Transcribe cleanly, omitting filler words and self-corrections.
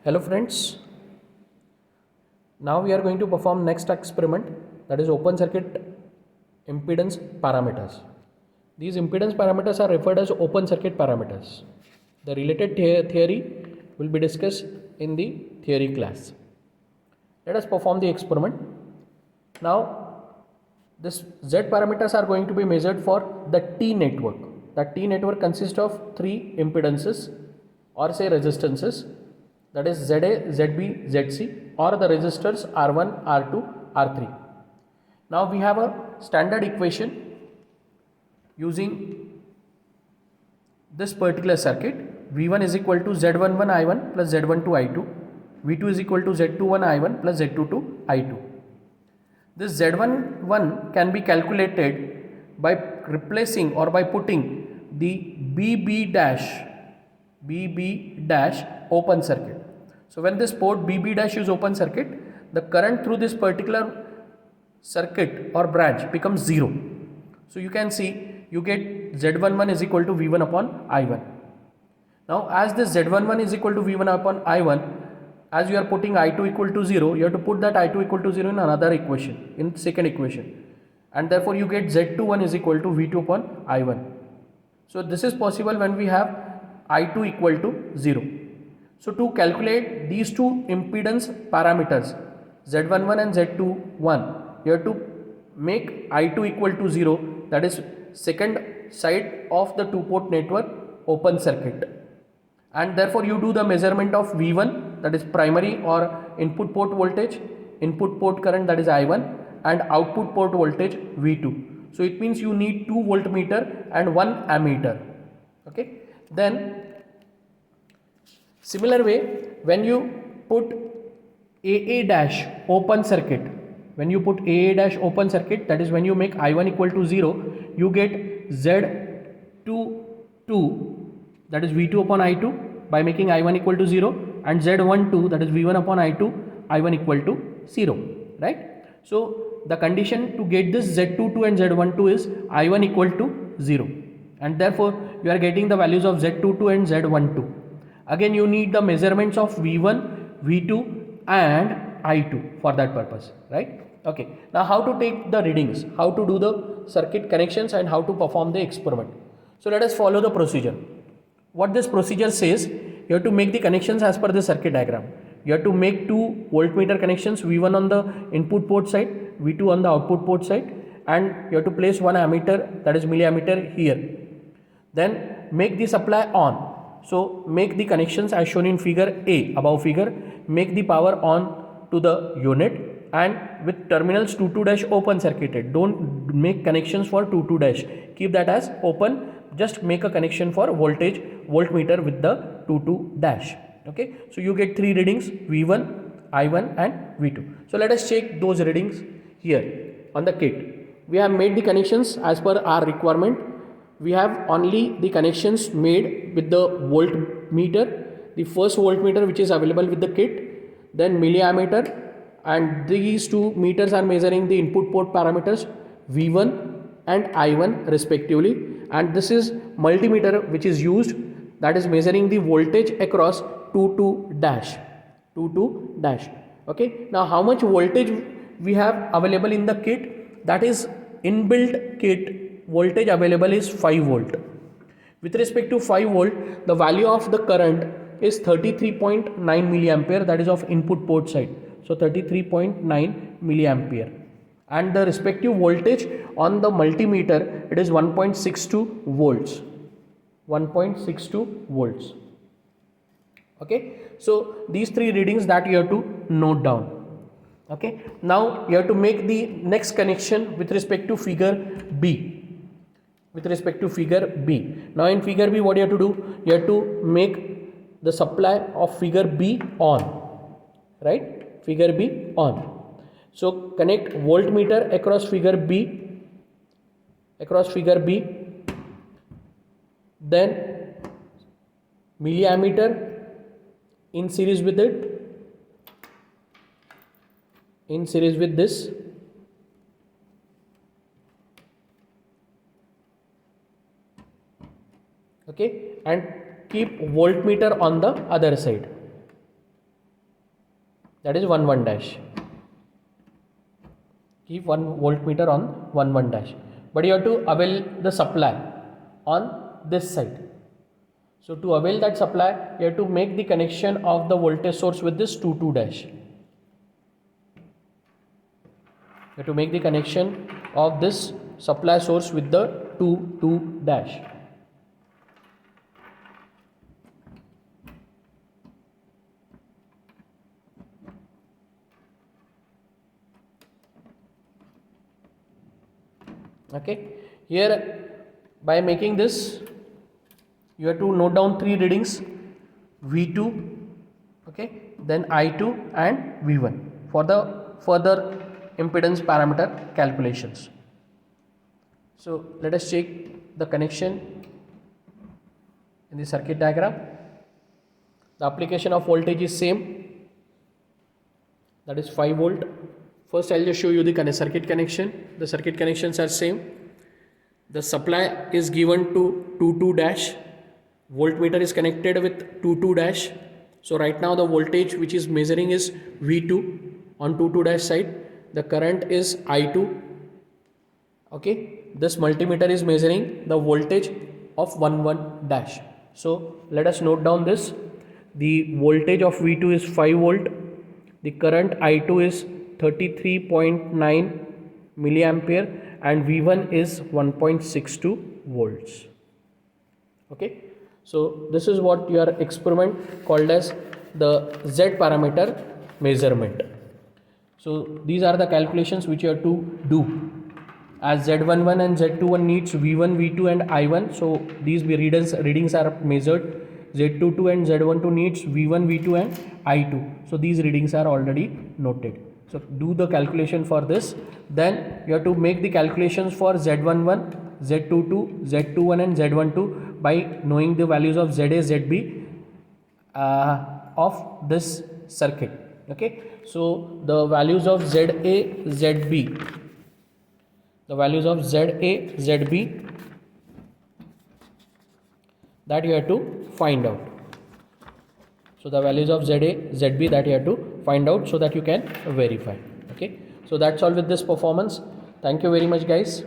Hello friends, now we are going to perform next experiment, that is open circuit impedance parameters. These impedance parameters are referred as open circuit parameters. The related theory will be discussed in the theory class. Let us perform the experiment. Now this Z parameters are going to be measured for the T network. The T network consists of three impedances or say resistances, that is ZA, ZB, ZC, or the resistors R1, R2, R3. Now we have a standard equation using this particular circuit. V1 is equal to Z11 I1 plus Z12 I2. V2 is equal to Z21 I1 plus Z22 I2. This Z11 can be calculated by replacing or by putting the BB dash open circuit. So when this port BB dash is open circuit, the current through this particular circuit or branch becomes 0. So you can see you get Z11 is equal to V1 upon I1. Now as this Z11 is equal to V1 upon I1, as you are putting I2 equal to 0, you have to put that I2 equal to 0 in another equation, in second equation, and therefore you get Z21 is equal to V2 upon I1. So this is possible when we have I2 equal to 0. So to calculate these two impedance parameters Z11 and Z21, you have to make I2 equal to 0, that is second side of the two-port network open circuit, and therefore you do the measurement of V1, that is primary or input port voltage, input port current, that is I1, and output port voltage V2. So it means you need 2 voltmeter and 1 ammeter. Okay, then similar way, when you put AA dash open circuit, when you put AA dash open circuit, that is when you make I1 equal to 0, you get Z22, that is V2 upon I2 by making I1 equal to 0, and Z12, that is V1 upon I2, I1 equal to 0, right? So the condition to get this Z22 and Z12 is I1 equal to 0, and therefore you are getting the values of Z22 and Z12. Again you need the measurements of V1, V2 and I2 for that purpose, right? Okay, now how to take the readings, how to do the circuit connections, and how to perform the experiment. So let us follow the procedure. What this procedure says, you have to make the connections as per the circuit diagram. You have to make 2 voltmeter connections, V1 on the input port side, V2 on the output port side, and you have to place 1 ammeter, that is milliammeter, here. Then make the supply on. So make the connections as shown in figure A, above figure. Make the power on to the unit, and with terminals 22 dash open circuited. Don't make connections for 22 dash. Keep that as open. Just make a connection for voltage voltmeter with the 22 dash. Okay. So you get 3 readings, V1, I1 and V2. So let us check those readings here on the kit. We have made the connections as per our requirement. We have only the connections made with the voltmeter, the first voltmeter which is available with the kit, then milliammeter, and these 2 meters are measuring the input port parameters V1 and I1 respectively, and this is multimeter which is used, that is measuring the voltage across 22 dash. Okay, now how much voltage we have available in the kit? That is inbuilt kit voltage available is 5 volt. With respect to 5 volt, the value of the current is 33.9 milliampere, that is of input port side. So 33.9 milliampere, and the respective voltage on the multimeter, it is 1.62 volts. 1.62 volts. Okay, so these 3 readings that you have to note down. Okay, now you have to make the next connection with respect to figure B. With respect to figure B. Now in figure B, what you have to do? You have to make the supply of figure B on, right? Figure B on. So connect voltmeter across figure B, then milliammeter in series with it, in series with this, okay, and keep voltmeter on the other side. that is 1 1 dash. Keep 1 voltmeter on 1 1 dash, but you have to avail the supply on this side. So to avail that supply, you have to make the connection of the voltage source with this 2 2 dash. You have to make the connection of this supply source with the 2 2 dash. Okay, here by making this, you have to note down 3 readings: V2, okay, then I2 and V1 for the further impedance parameter calculations. So let us check the connection in the circuit diagram. The application of voltage is same, that is 5 volt. First I'll just show you the circuit connection. The circuit connections are same. The supply is given to 2 2 dash. Voltmeter is connected with 2 2 dash. So right now the voltage which is measuring is V2 on 2 2 dash side. The current is I2. Okay, this multimeter is measuring the voltage of 1 1 dash. So let us note down this. The voltage of V2 is 5 volt. The current I2 is 33.9 milliampere and V1 is 1.62 volts. Okay, so this is what your experiment called as the Z parameter measurement. So these are the calculations which you have to do, as Z11 and Z21 needs V1, V2 and I1. So these readings are measured. Z22 and Z12 needs V1, V2 and I2. So these readings are already noted. So do the calculation for this. Then you have to make the calculations for Z11, Z22, Z21 and Z12 by knowing the values of ZA, ZB of this circuit. Okay, so the values of ZA, ZB, the values of ZA, ZB, that you have to find out. So the values of ZA, ZB that you have to find out so that you can verify. Okay, so that's all with this performance. Thank you very much guys.